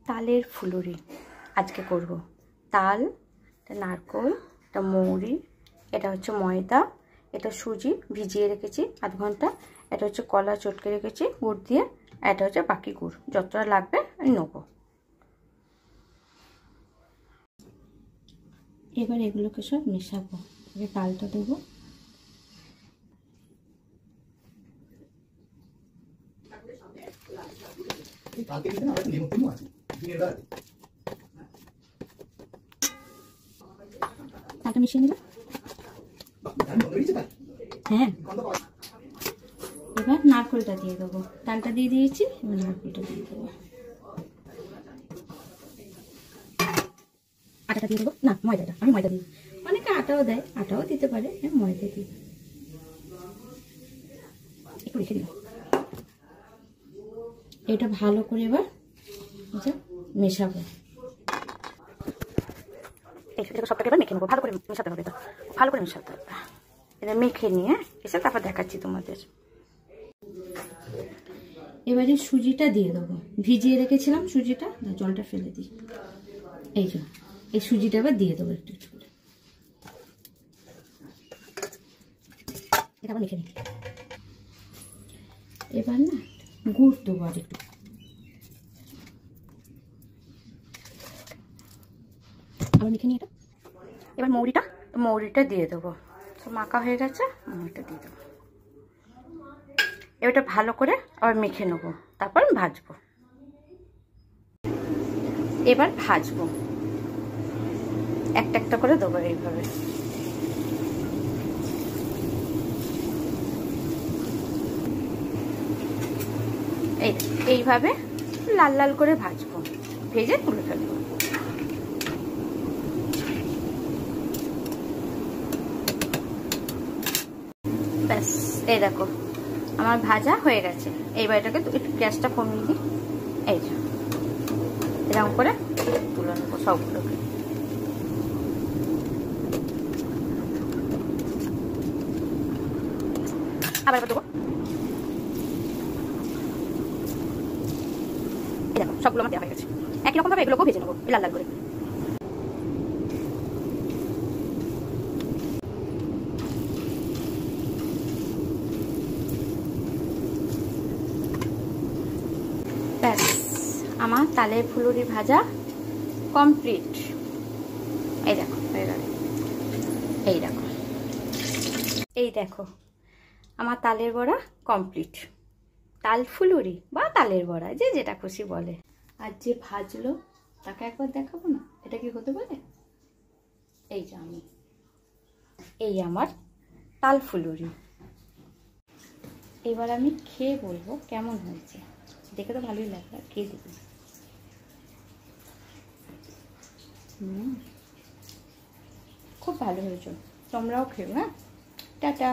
তালের ফুলুরি আজকে করব। তাল, এটা নারকোল, এটা মৌরি, এটা হচ্ছে ময়দা, এটা সুজি ভিজিয়ে রেখেছি আধ ঘন্টা, এটা হচ্ছে কলা চটকে রেখেছি গুড় দিয়ে, এটা হচ্ছে বাকি গুড়, যতটা লাগবে আমি নেবো। এবার এগুলোকে সব মেশাবো। এবার তালটা দেবো, তালটা মিশিয়ে নিলাম। হ্যাঁ, এবার নারকেলটা দিয়ে দেবো। তালটা দিয়ে দিয়েছি, এবার নারকেলটা দিয়ে দেবো। আটাটা দিয়ে দেবো, না ময়দাটা, আমি ময়দা দিই। অনেকে আটাও দেয়, আটাও দিতে পারে, হ্যাঁ ময়দা দিই। একটু রেখে দিলাম। এটা ভালো করে এবার মেশাবো। এটা সবটাকে এবার মেখে নেবো, ভালো করে মেশাতে হবে। এটা ভালো করে মেশাতে হবে। এটা মেখে নিয়ে এসে তারপর দেখাচ্ছি তোমাদের। এবারে সুজিটা দিয়ে দেবো, ভিজিয়ে রেখেছিলাম সুজিটা, জলটা ফেলে দিই। এই যে এই সুজিটা এবার দিয়ে দেবো একটু একটু করে। এটা আবার মেখে নিই। এবার না গুড় দেবো আর একটু, আবার মেখে নিই এটা। এবার মৌরিটা দিয়ে দেবো, সব মাখা হয়ে গেছে, মৌরিটা দিয়ে দেবো। এবারটা ভালো করে আবার মেখে নেবো, তারপর ভাজবো। এবার ভাজবো, একটা একটা করে দেবো এইভাবে। এইভাবে লাল লাল করে ভাজবো, ভেজে তুলে ফেলবো। ব্যাস, এই দেখো আমার ভাজা হয়ে গেছে। এইবার এটাকে একটু গ্যাসটা কমিয়ে দিই। এই যে এরকম করে তুলে নেবো সবগুলোকে। আবার দেবো। এই দেখো সবগুলো আমার দেওয়া হয়ে গেছে। একই রকম ভাবে এগুলোকেও ভেজে নেবো লাল লাল করে। ব্যাস, আমার তালের ফুলুরি ভাজা কমপ্লিট। এই দেখো হয়ে গেল। এই দেখো আমার তালের বড়া কমপ্লিট। তাল ফুলুরি বা তালের বড়া, যে যেটা খুশি বলে। আর যে ভাজলো তাকে একবার দেখাবো না, এটা কি হতে পারে? এই যে আমি, এই আমার তাল ফুলুরি। এবার আমি খেয়ে বলবো কেমন হয়েছে। দেখে তো ভালোই লাগবে, আর খেয়ে দেবো। খুব ভালো হয়েছে, তোমরাও খেও। হ্যাঁ, টাটা।